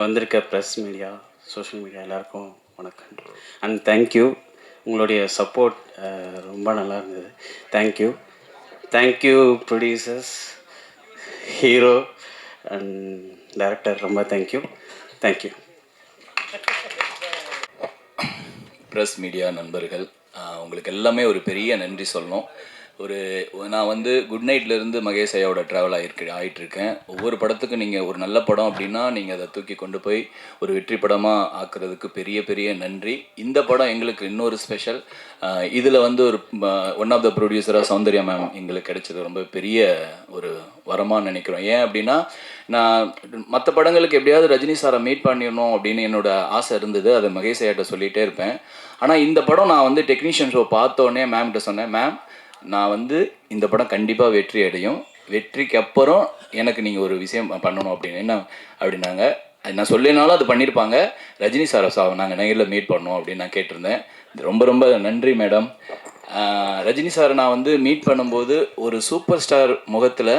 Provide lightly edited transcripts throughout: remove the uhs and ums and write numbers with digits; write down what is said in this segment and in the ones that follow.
வந்திருக்க press media, social media எல்லாருக்கும் வணக்கம். And thank you. உங்களுடைய சப்போர்ட் ரொம்ப நல்லா இருந்தது. Thank you. Thank you producers, hero and director, ரொம்ப தேங்க்யூ. தேங்க்யூ. ப்ரெஸ் மீடியா நண்பர்கள், உங்களுக்கு எல்லாமே ஒரு பெரிய நன்றி சொல்லணும். நான் வந்து குட் நைட்லேருந்து மகேஷ் ஐயாவோட ட்ராவல் ஆகிட்டுருக்கேன். ஒவ்வொரு படத்துக்கும் நீங்கள் ஒரு நல்ல படம் அப்படின்னா நீங்கள் அதை தூக்கி கொண்டு போய் ஒரு வெற்றி படமாக ஆக்குறதுக்கு பெரிய பெரிய நன்றி. இந்த படம் எங்களுக்கு இன்னொரு ஸ்பெஷல். இதில் வந்து ஒரு ஒன் ஆஃப் த ப்ரொடியூசராக சௌந்தர்யா மேம் எங்களுக்கு கிடைச்சது ரொம்ப பெரிய ஒரு வரமாக நினைக்கிறோம். ஏன் அப்படின்னா, நான் மற்ற படங்களுக்கு எப்படியாவது ரஜினி சாரை மீட் பண்ணிடணும் அப்படின்னு என்னோட ஆசை இருந்தது. அதை மகேஷ் ஐயாட்ட சொல்லிகிட்டே இருப்பேன். ஆனால் இந்த படம் நான் வந்து டெக்னீஷியன் ஷோ பார்த்தோன்னே மேம்கிட்ட சொன்னேன், மேம் நான் வந்து இந்த படம் கண்டிப்பாக வெற்றி அடையும், வெற்றிக்கு அப்புறம் எனக்கு நீங்கள் ஒரு விஷயம் பண்ணணும் அப்படின்னு. என்ன அப்படின்னாங்க, நான் சொல்லினாலும் அது பண்ணியிருப்பாங்க. ரஜினி சாரை நாங்கள் நேரில் மீட் பண்ணோம் அப்படின்னு நான் கேட்டிருந்தேன். ரொம்ப ரொம்ப நன்றி மேடம். ரஜினி சாரை நான் வந்து மீட் பண்ணும்போது ஒரு சூப்பர் ஸ்டார் முகத்தில்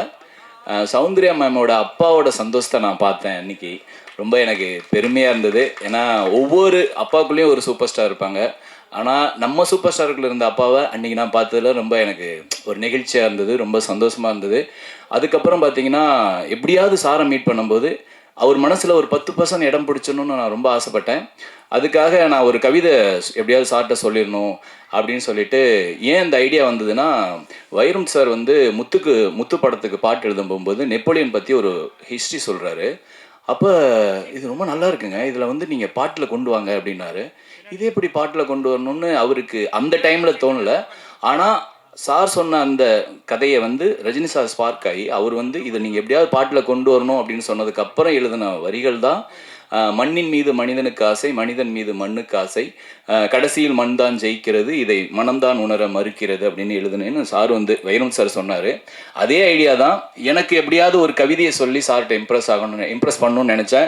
சௌந்தர்யா மேமோட அப்பாவோட சந்தோஷத்தை நான் பார்த்தேன் அன்றைக்கி. ரொம்ப எனக்கு பெருமையாக இருந்தது. ஏன்னா ஒவ்வொரு அப்பாவுக்குள்ளேயும் ஒரு சூப்பர் ஸ்டார் இருப்பாங்க. ஆனால் நம்ம சூப்பர் ஸ்டாருக்குள்ள இருந்த அப்பாவை அன்றைக்கி நான் பார்த்ததில் ரொம்ப எனக்கு ஒரு நெகிழ்ச்சியாக இருந்தது, ரொம்ப சந்தோஷமாக இருந்தது. அதுக்கப்புறம் பார்த்தீங்கன்னா, எப்படியாவது சாரை மீட் பண்ணும்போது அவர் மனசில் ஒரு 10% இடம் பிடிச்சணும்னு நான் ரொம்ப ஆசைப்பட்டேன். அதுக்காக நான் ஒரு கவிதை எப்படியாவது சார்கிட்ட சொல்லிடணும் அப்படின்னு சொல்லிட்டு, ஏன் இந்த ஐடியா வந்ததுன்னா, வைரம் சார் வந்து முத்து படத்துக்கு பாட்டு எழுதும் போகும்போது நெப்போலியன் பற்றி ஒரு ஹிஸ்ட்ரி சொல்கிறாரு. அப்போ இது ரொம்ப நல்லா இருக்குங்க, இதில் வந்து நீங்கள் பாட்டில் கொண்டு வாங்க அப்படின்னாரு. இதே எப்படி பாட்டில் கொண்டு வரணும்னு அவருக்கு அந்த டைமில் தோணலை. ஆனால் சார் சொன்ன அந்த கதையை வந்து ரஜினி சார் ஸ்பார்க் ஆகி அவர் வந்து இதை நீங்கள் எப்படியாவது பாட்டில் கொண்டு வரணும் அப்படின்னு சொன்னதுக்கப்புறம் எழுதின வரிகள் தான் மண்ணின் மீது மனிதனுக்கு ஆசை, மனிதன் மீது மண்ணுக்கு ஆசை, கடைசியில் மண் தான் ஜெயிக்கிறது, இதை மனம்தான் உணர மறுக்கிறது அப்படின்னு எழுதுனேன்னு சார் வந்து வைரம் சார் சொன்னார். அதே ஐடியா தான் எனக்கு எப்படியாவது ஒரு கவிதையை சொல்லி சார்கிட்ட இம்ப்ரெஸ் பண்ணணும்னு நினச்சேன்.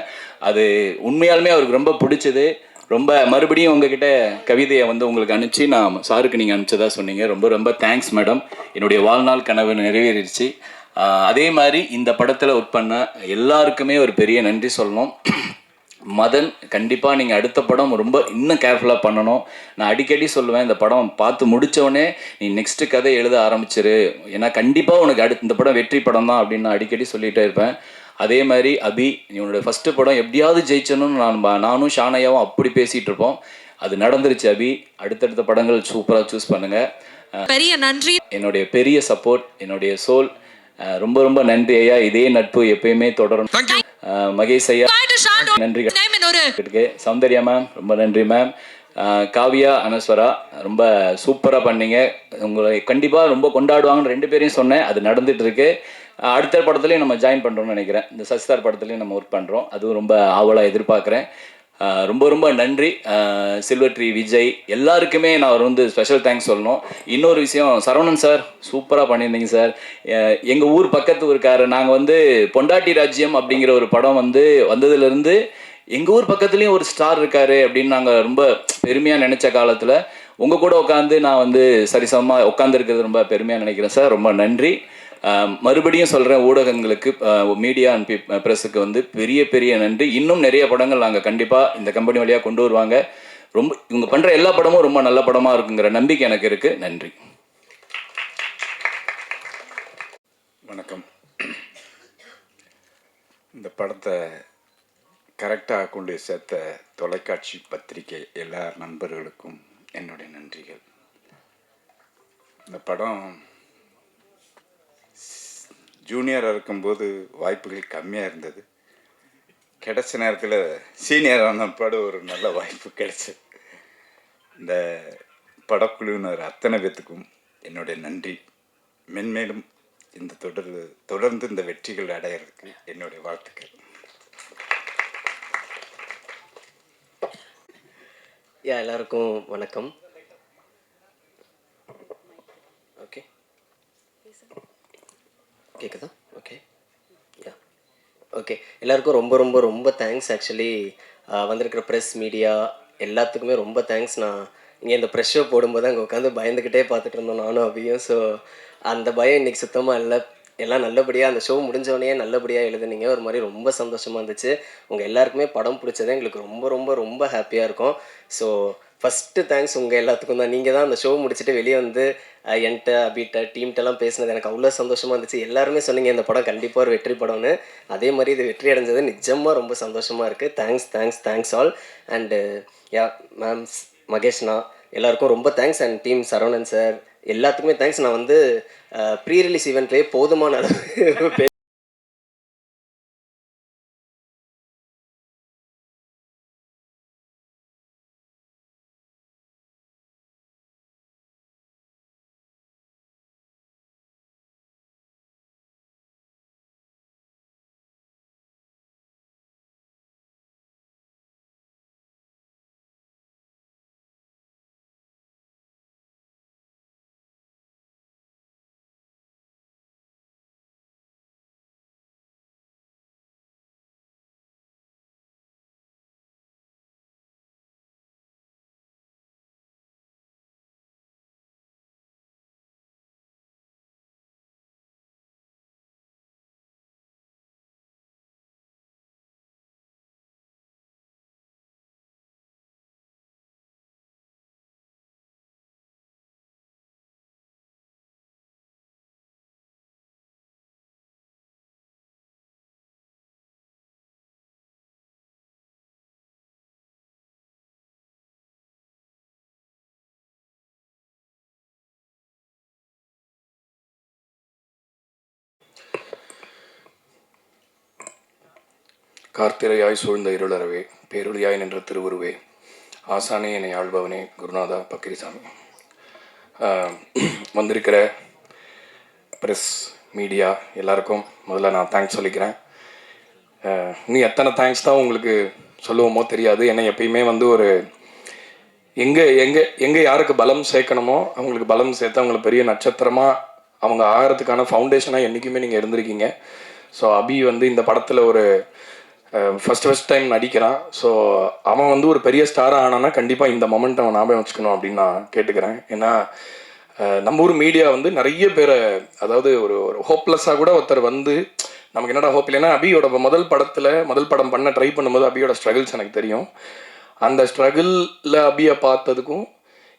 அது உண்மையாலுமே அவருக்கு ரொம்ப பிடிச்சது. ரொம்ப மறுபடியும் உங்ககிட்ட கவிதையை வந்து உங்களுக்கு அனுப்பிச்சு நான் சாருக்கு நீங்கள் அனுப்பிச்சதா சொன்னீங்க. ரொம்ப ரொம்ப தேங்க்ஸ் மேடம். என்னுடைய வாழ்நாள் கனவு நிறைவேறிடுச்சு. அதே மாதிரி இந்த படத்தில் ஒர்க் பண்ண எல்லாருக்குமே ஒரு பெரிய நன்றி சொல்லணும். மதன், கண்டிப்பாக நீங்கள் அடுத்த படம் ரொம்ப இன்னும் கேர்ஃபுல்லாக பண்ணணும். நான் அடிக்கடி சொல்லுவேன், இந்த படம் பார்த்து முடித்தோடனே நீ நெக்ஸ்ட்டு கதை எழுத ஆரம்பிச்சிரு, ஏன்னா கண்டிப்பாக உனக்கு இந்த படம் வெற்றி படம் தான் அப்படின்னு நான் அடிக்கடி சொல்லிகிட்டே இருப்பேன். அதே மாதிரி அபி, உன்னோட ஃபஸ்ட்டு படம் எப்படியாவது ஜெயிச்சணும்னு நானும் ஷானையாவும் அப்படி பேசிகிட்டு இருப்போம். அது நடந்துருச்சு அபி. அடுத்தடுத்த படங்கள் சூப்பராக சூஸ் பண்ணுங்கள். பெரிய நன்றி. என்னுடைய பெரிய சப்போர்ட், என்னுடைய சோல். ரொம்ப ரொம்ப நன்றி ஐயா. இதே நட்பு எப்பயுமே தொடரும். மகேஷ் ஐயா நன்றி. சௌந்தர்யா மேம் ரொம்ப நன்றி மேம். காவியா, அனஸ்வரா ரொம்ப சூப்பராக பண்ணீங்க. உங்களை கண்டிப்பாக ரொம்ப கொண்டாடுவாங்கன்னு 2 பேரையும் சொன்னேன். அது நடந்துட்டு இருக்கு. அடுத்த படத்துலையும் நம்ம ஜாயின் பண்ணுறோம்னு நினைக்கிறேன். இந்த சசிதார் படத்துலையும் நம்ம ஒர்க் பண்ணுறோம். அதுவும் ரொம்ப ஆவலாக எதிர்பார்க்குறேன். ரொம்ப ரொம்ப நன்றி. சில்வர் ட்ரீ விஜய் எல்லாருக்குமே நான் வந்து ஸ்பெஷல் தேங்க்ஸ் சொல்லணும். இன்னொரு விஷயம், சரவணன் சார் சூப்பராக பண்ணியிருந்தீங்க சார். எங்கள் ஊர் பக்கத்து ஊருக்காரு. நாங்கள் வந்து பொண்டாட்டி ராஜ்யம் அப்படிங்கிற ஒரு படம் வந்து வந்ததுலேருந்து எங்கள் ஊர் பக்கத்துலேயும் ஒரு ஸ்டார் இருக்காரு அப்படின்னு நாங்கள் ரொம்ப பெருமையாக நினச்ச காலத்தில் உங்கள் கூட உட்காந்து நான் வந்து சரிசமமாக உட்காந்துருக்கிறது ரொம்ப பெருமையாக நினைக்கிறேன் சார். ரொம்ப நன்றி. மறுபடியும் சொல்கிறேன், ஊடகங்களுக்கு, மீடியா அண்ட் ப்ரெஸ்ஸுக்கு வந்து பெரிய பெரிய நன்றி. இன்னும் நிறைய படங்கள் நாங்கள் கண்டிப்பாக இந்த கம்பெனி வழியாக கொண்டு வருவாங்க. ரொம்ப இவங்க பண்ணுற எல்லா படமும் ரொம்ப நல்ல படமாக இருக்குங்கிற நம்பிக்கை எனக்கு இருக்குது. நன்றி. வணக்கம். இந்த படத்தை கரெக்டாக கொண்டு சேர்த்த தொலைக்காட்சி பத்திரிகை எல்லா நண்பர்களுக்கும் என்னுடைய நன்றிகள். இந்த படம் ஜூனியராக இருக்கும்போது வாய்ப்புகள் கம்மியாக இருந்தது. கிடைச்ச நேரத்தில் சீனியர் ஆனப்பாடு ஒரு நல்ல வாய்ப்பு கிடைச்சது. இந்த படக்குழுவினர் அத்தனை பேத்துக்கும் என்னுடைய நன்றி. மென்மேலும் இந்த தொடர்ந்து இந்த வெற்றிகள் அடையிறதுக்கு என்னுடைய வாழ்த்துக்கள். எல்லாருக்கும் வணக்கம். ஓகே, கேட்குதா? Okay, okay. எல்லாருக்கும் ரொம்ப ரொம்ப ரொம்ப தேங்க்ஸ். ஆக்சுவலி வந்திருக்கிற ப்ரெஸ் மீடியா எல்லாத்துக்குமே ரொம்ப தேங்க்ஸ். நான் இங்கே இந்த ப்ரெஷ் ஷோ போடும்போது அங்கே உட்காந்து பயந்துக்கிட்டே பார்த்துட்டு இருந்தோம் நானும் அபியும். ஸோ அந்த பயம் இன்றைக்கி சுத்தமாக இல்லை. எல்லாம் நல்லபடியாக அந்த ஷோ முடிஞ்சவொடனே நல்லபடியாக எழுதுனீங்க. ஒரு மாதிரி ரொம்ப சந்தோஷமாக இருந்துச்சு. உங்கள் எல்லாருக்குமே படம் பிடிச்சது எங்களுக்கு ரொம்ப ரொம்ப ரொம்ப ஹாப்பியாக இருக்கும். ஸோ ஃபஸ்ட்டு தேங்க்ஸ் உங்கள் எல்லாத்துக்கும் தான். நீங்கள் தான் அந்த ஷோ முடிச்சுட்டு வெளியே வந்து என்கிட்ட அபிட்ட டீம்கிட்டலாம் பேசினது எனக்கு அவ்வளோ சந்தோஷமாக இருந்துச்சு. எல்லாருமே சொன்னீங்க இந்த படம் கண்டிப்பாக ஒரு வெற்றி படம்னு. அதே மாதிரி இது வெற்றி அடைஞ்சது நிஜமாக ரொம்ப சந்தோஷமாக இருக்குது. Thanks thanks thanks all. And ya ma'ams, மகேஷ்ண்ணா எல்லாருக்கும் ரொம்ப thanks. And team Saravanan sir எல்லாத்துக்குமே தேங்க்ஸ். நான் வந்து ப்ரீ ரிலீஸ் ஈவெண்ட்லேயே போதுமான அளவு கார்த்திரையாய் சூழ்ந்த இருளறவே பேரொழியாய் நின்ற திருவுருவே ஆசானே என்னை ஆள்பவனே குருநாதா பக்கிரிசாமி. வந்திருக்கிற ப்ரெஸ் மீடியா எல்லாருக்கும் முதல்ல நான் தேங்க்ஸ் சொல்லிக்கிறேன். இன்னும் எத்தனை தேங்க்ஸ் தான் உங்களுக்கு சொல்லுவோமோ தெரியாது. ஏன்னா எப்பயுமே வந்து ஒரு எங்கே எங்கே எங்கே யாருக்கு பலம் சேர்க்கணுமோ அவங்களுக்கு பலம் சேர்த்து அவங்கள பெரிய நட்சத்திரமாக அவங்க ஆகிறதுக்கான ஃபவுண்டேஷனாக என்றைக்குமே நீங்கள் இருந்திருக்கீங்க. ஸோ அபி வந்து இந்த படத்தில் ஒரு ஃபஸ்ட் டைம் நடிக்கிறான். ஸோ அவன் வந்து ஒரு பெரிய ஸ்டாராக ஆனான்னா கண்டிப்பாக இந்த மொமெண்ட் அவன் ஞாபகம் வச்சுக்கணும் அப்படின்னு நான் கேட்டுக்கிறேன். ஏன்னா நம்ம ஊர் மீடியா வந்து நிறைய பேரை, அதாவது ஒரு ஒரு ஹோப்லெஸ்ஸாக கூட ஒருத்தர் வந்து நமக்கு என்னடா ஹோப் இல்லைன்னா அபியோட முதல் படம் பண்ண ட்ரை பண்ணும்போது அபியோட ஸ்ட்ரகிள்ஸ் எனக்கு தெரியும். அந்த ஸ்ட்ரகிளில் அபியை பார்த்ததுக்கும்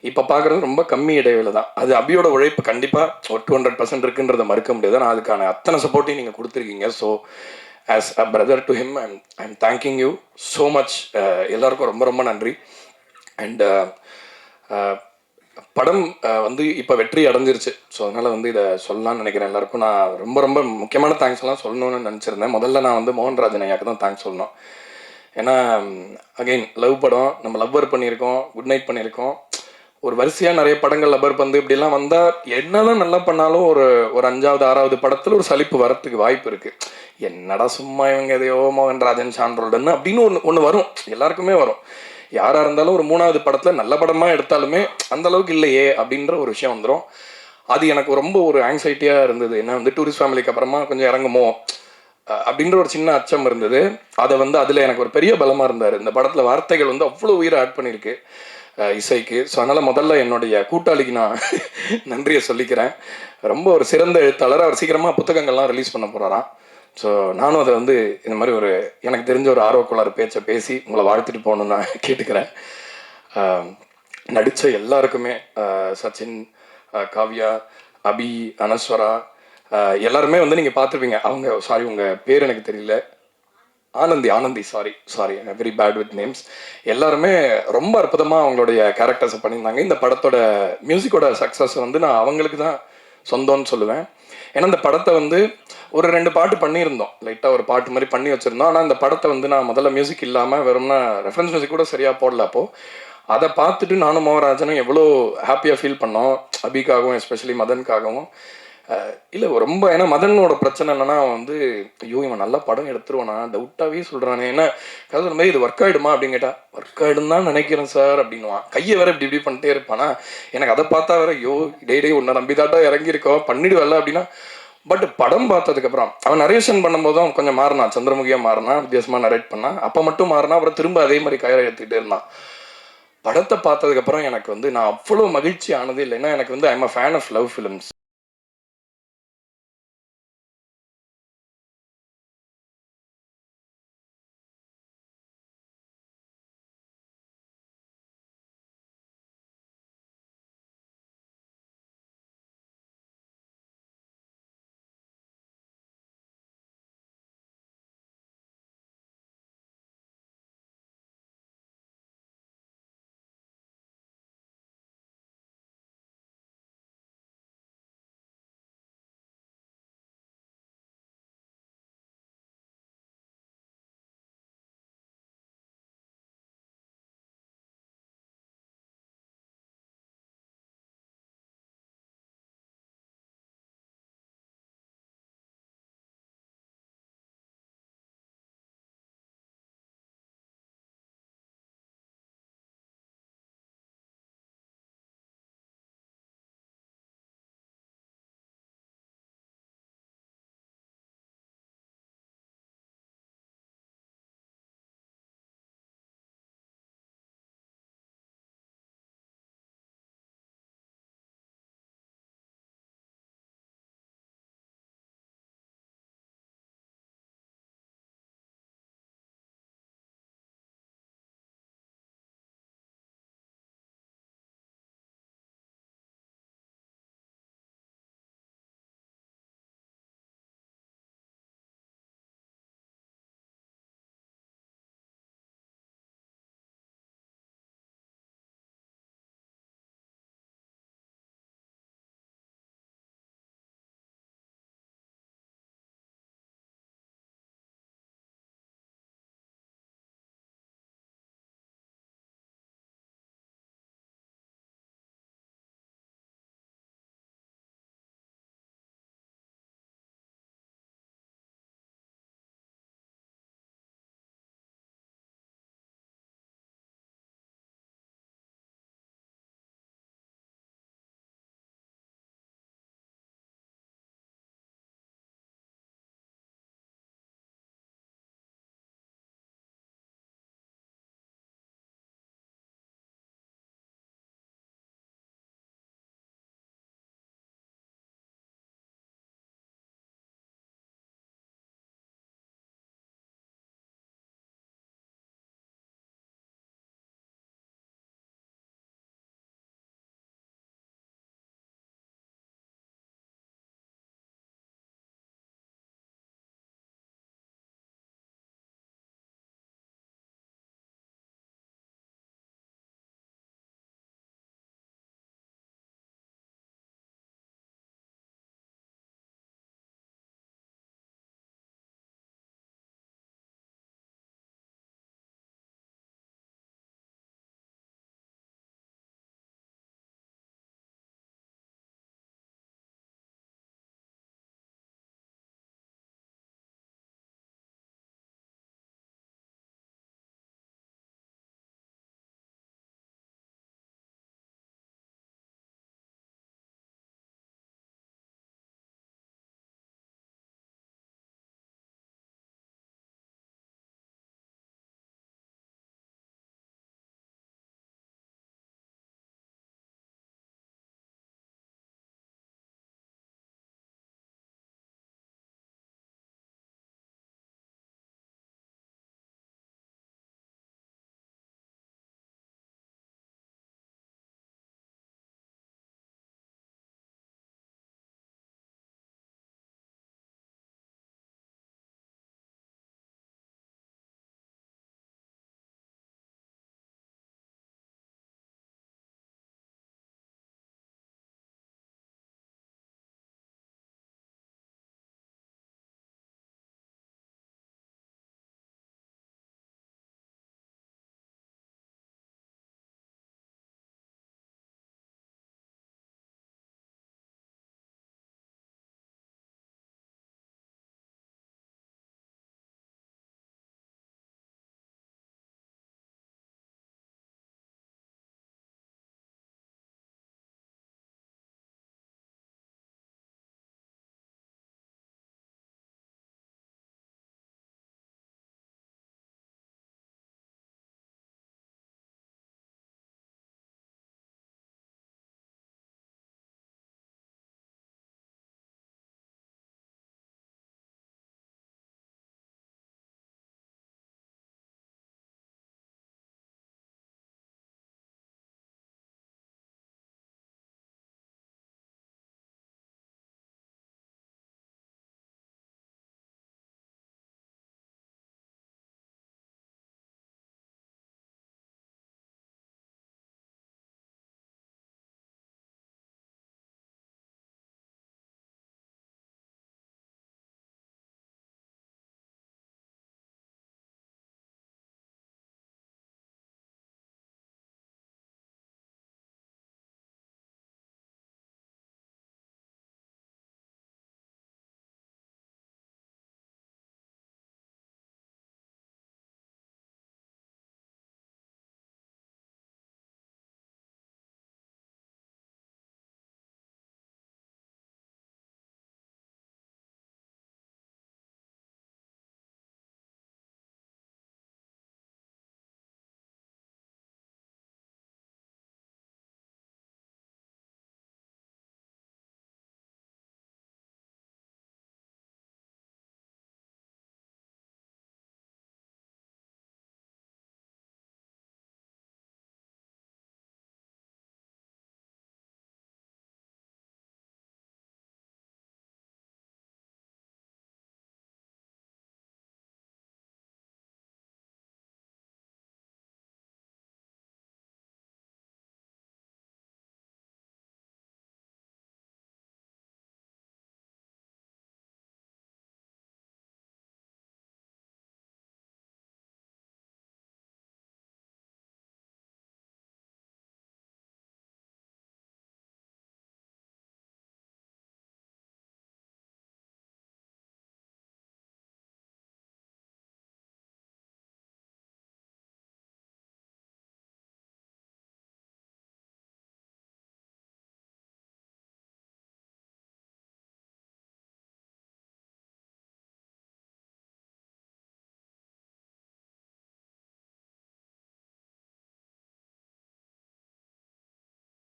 இப்போ பார்க்குறது ரொம்ப கம்மி இடைவேளை தான். அது அபியோட உழைப்பு கண்டிப்பாக ஒரு 200% இருக்குன்றதை மறுக்க முடியாது. நான் அதுக்கான அத்தனை சப்போர்ட்டையும் நீங்கள் கொடுத்துருக்கீங்க. So as a brother to him, I'm thanking you so much. எல்லாருக்கும் ரொம்ப ரொம்ப நன்றி. அண்ட் படம் வந்து இப்போ வெற்றி அடைஞ்சிருச்சு. ஸோ அதனால் வந்து இதை சொல்லலாம்னு நினைக்கிறேன். எல்லாருக்கும் நான் ரொம்ப ரொம்ப முக்கியமான தேங்க்ஸ் எல்லாம் சொல்லணும்னு நினச்சிருந்தேன். முதல்ல நான் வந்து மோகன்ராஜன் ஐயாவுக்கு தான் தேங்க்ஸ் சொல்லணும். ஏன்னா அகெயின் லவ் படம், நம்ம லவ்வர் பண்ணியிருக்கோம், குட் நைட் பண்ணியிருக்கோம், ஒரு வரிசையாக நிறைய படங்கள் லப்பர் பந்து இப்படிலாம் வந்தால் என்னதான் நல்லா பண்ணாலும் ஒரு ஒரு 5வது 6வது படத்தில் ஒரு சலிப்பு வரத்துக்கு வாய்ப்பு இருக்குது. என்னடா சும்மா இவங்க எதையோ மோகன்ராஜன் சான்றோல்டன்னு அப்படின்னு ஒன்று வரும், எல்லாருக்குமே வரும். யாராக இருந்தாலும் ஒரு 3வது படத்தில் நல்ல படமாக எடுத்தாலுமே அந்த அளவுக்கு இல்லையே அப்படின்ற ஒரு விஷயம் வந்துடும். அது எனக்கு ரொம்ப ஒரு ஆங்ஸைட்டியாக இருந்தது. ஏன்னா வந்து டூரிஸ்ட் ஃபேமிலிக்கு அப்புறமா கொஞ்சம் இறங்குமோ அப்படின்ற ஒரு சின்ன அச்சம் இருந்தது. அதை வந்து அதில் எனக்கு ஒரு பெரிய பலமாக இருந்தார். இந்த படத்தில் வார்த்தைகள் வந்து அவ்வளோ உயிரை ஆட் பண்ணியிருக்கு இசைக்கு. ஸோ அதனால் முதல்ல என்னுடைய கூட்டாளிக்கு நான் நன்றியை சொல்லிக்கிறேன். ரொம்ப ஒரு சிறந்த எழுத்தாளர். அவர் சீக்கிரமாக புத்தகங்கள்லாம் ரிலீஸ் பண்ண போகிறாராம். ஸோ நானும் அதை வந்து இந்த மாதிரி ஒரு எனக்கு தெரிஞ்ச ஒரு ஆர்வக்குள்ளார பேச்சை பேசி உங்களை வாழ்த்துட்டு போகணுன்னு நான் கேட்டுக்கிறேன். நடித்த எல்லாருக்குமே சச்சின், காவ்யா, அபி, அனஸ்வரா எல்லாருமே வந்து நீங்கள் பார்த்துருப்பீங்க. அவங்க சாரி உங்கள் பேர் எனக்கு தெரியல, Aanandhi sorry very bad with names. எல்லாருமே ரொம்ப அற்புதமாக அவங்களுடைய கேரக்டர்ஸை பண்ணியிருந்தாங்க. இந்த படத்தோட மியூசிக்கோட சக்ஸஸ் வந்து நான் அவங்களுக்கு தான் சொந்தம்னு சொல்லுவேன். ஏன்னா இந்த படத்தை வந்து ஒரு 2 பாட்டு பண்ணியிருந்தோம், லைட்டாக ஒரு பாட்டு மாதிரி பண்ணி வச்சுருந்தோம். ஆனால் இந்த படத்தை வந்து நான் முதல்ல மியூசிக் இல்லாமல் வெறும்னா ரெஃபரன்ஸ் மியூசிக் கூட சரியாக போடல. அப்போது அதை பார்த்துட்டு நானும் மோகராஜனும் எவ்வளோ ஹாப்பியாக ஃபீல் பண்ணோம். அபிக்காகவும் எஸ்பெஷலி மதனுக்காகவும். இல்லை ரொம்ப, ஏன்னா மதனோட பிரச்சனை என்னன்னா வந்து ஐயோ இவன் நல்லா படம் எடுத்துருவானா டவுட்டாகவே சொல்கிறானே, ஏன்னா கதை மாதிரி இது ஒர்க் ஆகிடுமா அப்படின்னு கேட்டால் ஒர்க் ஆகிடும் தான் நினைக்கிறேன் சார் அப்படின்வான். கையை வேற இப்படி பண்ணிட்டே இருப்பானா. எனக்கு அதை பார்த்தா வேற ஐயோ டே உன்னை நம்பிதாட்டா இறங்கியிருக்கோம் பண்ணிடுவல்ல அப்படின்னா. பட் படம் பார்த்ததுக்கப்புறம் அவன் நரேஷன் பண்ணும்போதும் கொஞ்சம் மாறினான், சந்திரமுகியாக மாறினான், வித்தியாசமாக நரேட் பண்ணான். அப்போ மட்டும் மாறினா, அப்புறம் திரும்ப அதே மாதிரி கயிறை எடுத்துக்கிட்டே இருந்தான். படத்தை பார்த்ததுக்கப்புறம் எனக்கு வந்து நான் அவ்வளோ மகிழ்ச்சி ஆனது இல்லைன்னா, எனக்கு வந்து I'm a fan of love films.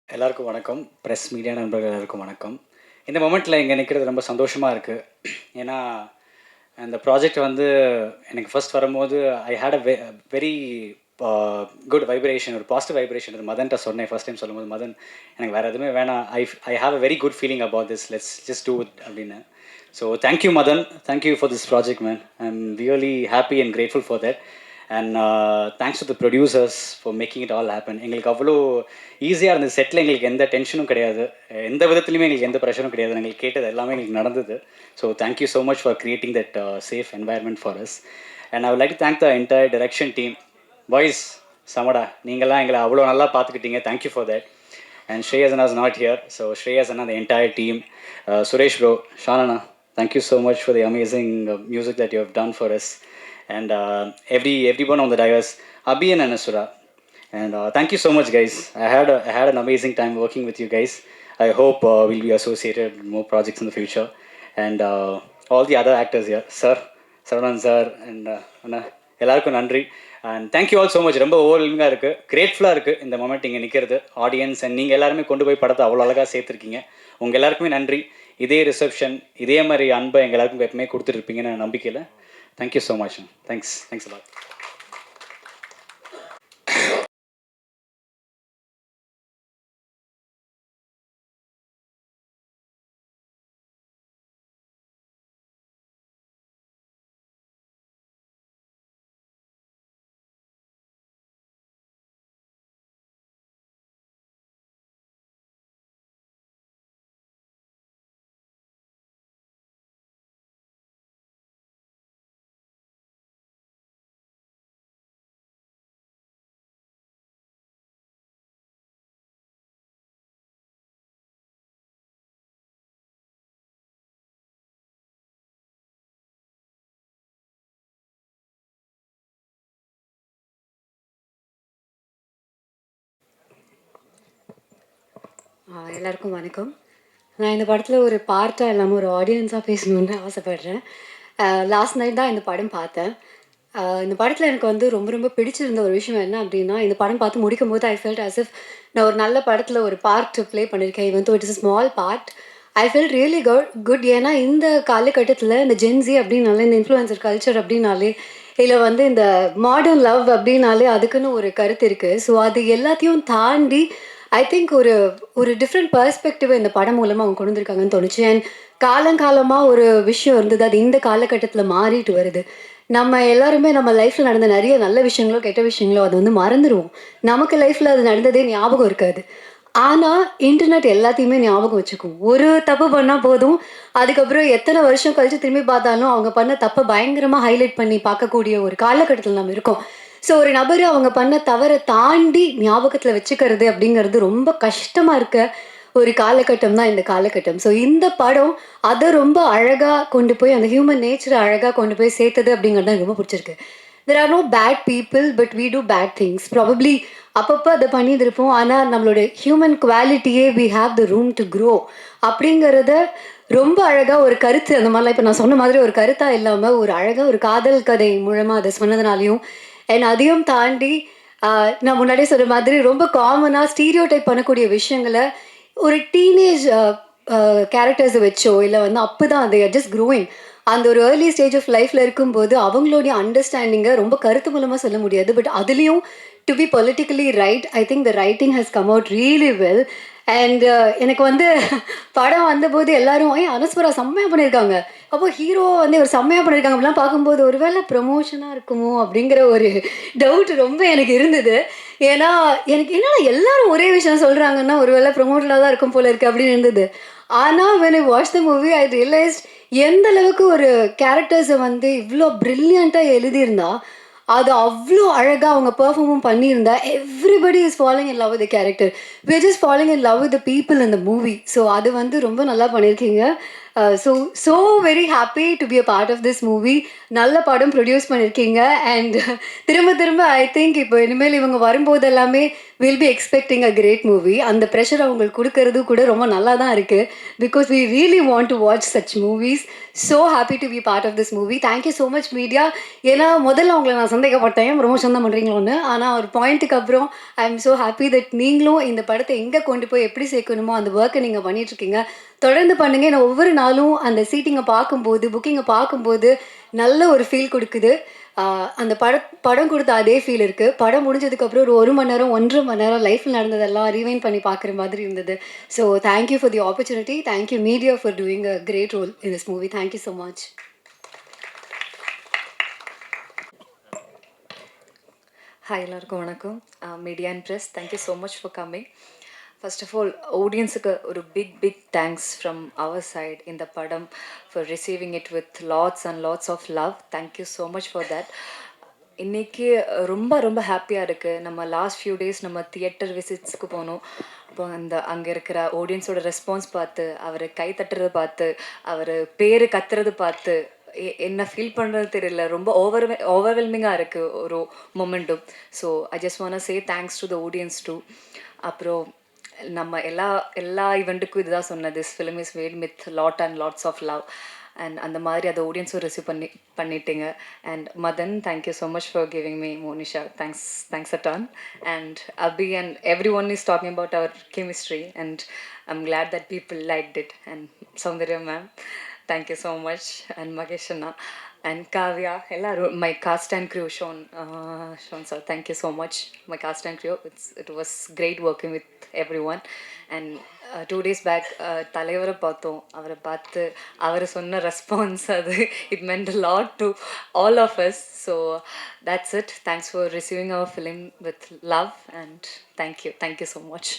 எல்லாருக்கும் வணக்கம். ப்ரெஸ் மீடியா நண்பர்கள் எல்லாருக்கும் வணக்கம். இந்த மொமெண்ட்டில் இங்கே நிற்கிறது ரொம்ப சந்தோஷமாக இருக்குது. ஏன்னா அந்த ப்ராஜெக்ட் வந்து எனக்கு ஃபர்ஸ்ட் வரும்போது I had a very good vibration, ஒரு பாசிட்டிவ் வைப்ரேஷன். அது மதன்கிட்ட சொன்னேன் ஃபர்ஸ்ட் டைம் சொல்லும்போது, மதன் எனக்கு வேறு எதுவுமே வேணாம், I have a very good feeling about this, let's just do it அப்படின்னு. So thank you Madan, thank you for this project man. I am really happy and grateful for that. And thanks to the producers for making it all happen. எங்களுக்கு அவ்வளோ ஈஸியாக இருந்தது settle, எங்களுக்கு எந்த டென்ஷனும் கிடையாது, எந்த விதத்துலையுமே எங்களுக்கு எந்த ப்ரெஷரும் கிடையாது. எங்களுக்கு கேட்டது எல்லாமே எங்களுக்கு நடந்தது. So thank you so much for creating that safe environment for us. And I would like to thank the entire direction team. Boys சமடா, நீங்களாம் எங்களை அவ்வளோ நல்லா பார்த்துக்கிட்டீங்க, thank you for that. And Shreyas அண்ணா is not here, so Shreyas அண்ணா, the entire team, Suresh bro, Shanana, thank you so much for the amazing music that you have done for us. And everyone on the dais, Abhi and Anasura. And thank you so much, guys. I had an amazing time working with you guys. I hope we'll be associated with more projects in the future. And all the other actors here, sir, Saravanan sir, and Anna, எல்லாருக்கும் நன்றி. And thank you all so much. ரொம்ப ஓவர்வெல்மிங்காக இருக்குது, கிரேட்ஃபுல்லாக இருக்குது இந்த moment இங்கே நிற்கிறது. Audience and நீங்கள் எல்லாருமே கொண்டு போய் படத்தை அவ்வளோ அழகாக சேர்த்துருக்கீங்க. உங்கள் எல்லாருக்குமே நன்றி. இதே ரிசப்ஷன், இதே மாதிரி அன்பை எங்கள் எல்லாருக்கும் எப்பவுமே கொடுத்துருப்பீங்கன்னு நம்பிக்கையில். Thank you so much. Thanks a lot. எல்லாருக்கும் வணக்கம். நான் இந்த படத்தில் ஒரு பார்ட்டாக இல்லாமல் ஒரு ஆடியன்ஸாக பேசணுன்னு ஆசைப்பட்றேன். லாஸ்ட் நைட் தான் இந்த படம் பார்த்தேன். இந்த படத்தில் எனக்கு வந்து ரொம்ப ரொம்ப பிடிச்சிருந்த ஒரு விஷயம் என்ன அப்படின்னா, இந்த படம் பார்த்து முடிக்கும்போது ஐ ஃபெல்ட் as if நான் ஒரு நல்ல படத்தில் ஒரு பார்ட் ப்ளே பண்ணியிருக்கேன். Even though it is a small part, I felt really good. ஏன்னா இந்த காலகட்டத்தில் இந்த ஜென்ஸி அப்படின்னாலே, இந்த இன்ஃப்ளூயன்சர் கல்ச்சர் அப்படின்னாலே, இல்லை வந்து இந்த மாடர்ன் லவ் அப்படின்னாலே அதுக்குன்னு ஒரு கருத்து இருக்குது. ஸோ அது எல்லாத்தையும் தாண்டி ஐ திங்க் ஒரு டிஃப்ரெண்ட் பெர்ஸ்பெக்டிவ் இந்த படம் மூலமாக அவங்க கொண்டு வந்திருக்காங்கன்னு தோணுச்சு. அண்ட் காலங்காலமாக ஒரு விஷயம் இருந்தது, அது இந்த காலகட்டத்தில் மாறிட்டு வருது. நம்ம எல்லாருமே நம்ம லைஃப்பில் நடந்த நிறைய நல்ல விஷயங்களோ கெட்ட விஷயங்களோ அதை வந்து மறந்துடுவோம். நமக்கு லைஃப்பில் அது நடந்ததே ஞாபகம் இருக்காது. ஆனால் இன்டர்நெட் எல்லாத்தையுமே ஞாபகம் வச்சுக்கும். ஒரு தப்பு பண்ணால் போதும், அதுக்கப்புறம் எத்தனை வருஷம் கழித்து திரும்பி பார்த்தாலும் அவங்க பண்ண தப்பை பயங்கரமாக ஹைலைட் பண்ணி பார்க்கக்கூடிய ஒரு காலகட்டத்தில் நம்ம இருக்கோம். ஸோ ஒரு நபர் அவங்க பண்ண தவறை தாண்டி ஞாபகத்தில் வச்சுக்கிறது அப்படிங்கிறது ரொம்ப கஷ்டமாக இருக்க ஒரு காலகட்டம் தான் இந்த காலகட்டம். ஸோ இந்த படம் அதை ரொம்ப அழகாக கொண்டு போய், அந்த ஹியூமன் நேச்சரை அழகாக கொண்டு போய் சேர்த்தது அப்படிங்கிறது தான் எனக்கு ரொம்ப பிடிச்சிருக்கு. There are no bad people, but we do bad things. Probably அப்பப்போ அதை பண்ணியிருப்போம். ஆனால் நம்மளோட ஹியூமன் குவாலிட்டியே we have the room to grow அப்படிங்கிறத ரொம்ப அழகாக ஒரு கருத்து, அந்த மாதிரிலாம் இப்போ நான் சொன்ன மாதிரி ஒரு கருத்தாக இல்லாமல் ஒரு அழகாக ஒரு காதல் கதை மூலமாக அதை சொன்னதுனாலையும், அண்ட் அதையும் தாண்டி நான் முன்னாடியே சொன்ன மாதிரி ரொம்ப காமனாக ஸ்டீரியோ டைப் பண்ணக்கூடிய விஷயங்களை ஒரு டீனேஜ் கேரக்டர்ஸை வச்சோ, இல்லை வந்து அப்போ தான் அது ஜஸ்ட் க்ரோயிங், அந்த ஒரு ஏர்லி ஸ்டேஜ் ஆஃப் லைஃப்பில் இருக்கும்போது அவங்களுடைய அண்டர்ஸ்டாண்டிங்கை ரொம்ப கருத்து மூலமாக சொல்ல முடியாது. பட் அதுலேயும் to be politically right, I think the writing has come out really well. And எனக்கு வந்து படம் வந்தபோது எல்லாரும் அனஸ்வரா செம்மையாக பண்ணியிருக்காங்க, அப்போ ஹீரோ வந்து ஒரு செம்மையாக பண்ணியிருக்காங்க அப்படிலாம் பார்க்கும்போது ஒருவேளை ப்ரமோஷனாக இருக்குமோ அப்படிங்கிற ஒரு டவுட் ரொம்ப எனக்கு இருந்தது. ஏன்னா எனக்கு என்னன்னா எல்லாரும் ஒரே விஷயம் சொல்கிறாங்கன்னா ஒருவேளை ப்ரமோஷனாக தான் இருக்கும் போல இருக்குது அப்படின்னு இருந்தது. ஆனால் when I watched the movie I realized எந்த அளவுக்கு ஒரு கேரக்டர்ஸை வந்து இவ்வளோ ப்ரில்லியண்ட்டாக எழுதியிருந்தா, அது அவ்வளோ அழகாக அவங்க பெர்ஃபார்மும் பண்ணியிருந்தா, everybody is following in love with the character, we are just following in love with the people in the movie. So அது வந்து ரொம்ப நல்லா பண்ணியிருக்கீங்க. So very happy to be a part of this movie. நல்ல படம் produce பண்ணியிருக்கீங்க. And திரும்ப திரும்ப ஐ திங்க் இப்போ இனிமேல் இவங்க வரும்போது எல்லாமே will be expecting a great movie. அந்த ப்ரெஷர் அவங்களுக்கு கொடுக்கறது கூட ரொம்ப நல்லா தான் இருக்குது. Because we really want to watch such movies. So happy to be part of this movie. Thank you so much media. ஏன்னா முதல்ல அவங்களை நான் சந்தேகப்பட்டேன் ப்ரொமோஷன் தான் பண்ணுறீங்களோன்னு. ஆனால் ஒரு பாயிண்ட்டுக்கு அப்புறம் I am so happy that நீங்களும் இந்த படத்தை எங்கே கொண்டு போய் எப்படி சேர்க்கணுமோ அந்த ஒர்க்கை நீங்கள் பண்ணிகிட்ருக்கீங்க. தொடர்ந்து பண்ணுங்க. நான் ஒவ்வொரு நாளும் அந்த சீட்டிங்கை பார்க்கும்போது, புக்கிங்கை பார்க்கும்போது நல்ல ஒரு ஃபீல் கொடுக்குது. அந்த படம் கொடுத்த அதே ஃபீல் இருக்குது. படம் முடிஞ்சதுக்கப்புறம் ஒரு 1 மணி நேரம் 1.5 மணி நேரம் லைஃப்பில் நடந்ததெல்லாம் ரீவைண்ட் பண்ணி பார்க்குற மாதிரி இருந்தது. So thank you for the opportunity. Thank you media for doing a great role in this movie. Thank you so much. Hi, எல்லாருக்கும் வணக்கம். Media and press, thank you so much for coming. First of all ஆடியன்ஸுக்கு ஒரு big thanks from our side இந்த படம் for receiving it with lots and lots of love. Thank you so much for that. இன்றைக்கி ரொம்ப ஹாப்பியாக இருக்குது. நம்ம லாஸ்ட் ஃபியூ டேஸ் நம்ம தியேட்டர் விசிட்ஸ்க்கு போனோம். அப்போ அங்கே இருக்கிற ஆடியன்ஸோட ரெஸ்பான்ஸ் பார்த்து, அவர் கை தட்டுறதை பார்த்து, அவர் பேர் கத்துறது பார்த்து என்ன ஃபீல் பண்ணுறது தெரியல. ரொம்ப ஓவர்வெல்மிங்காக இருக்குது ஒரு மொமெண்ட்டும். So I just want say thanks to the audience too. அப்புறம் நம்ம எல்லா ஈவெண்ட்டுக்கும் இதுதான் சொன்னது, this film is made with lots of love. And அந்த மாதிரி அதை ஆடியன்ஸும் ரிசீவ் பண்ணிட்டீங்க. And Madan, thank you so much for giving me Monisha. Thanks a ton. And Abhi and everyone is talking about our chemistry and I'm glad that people liked it. And Soundarya ma'am, thank you so much. And Magesh Anna and Kavya, my cast and crew, Sean sir, thank you so much. My cast and crew, it was great working with everyone. And 2 days back தலைவரை பார்த்தோம். அவரை பார்த்து அவர் சொன்ன response, அது it meant a lot to all of us. So that's it. Thanks for receiving our film with love and thank you so much.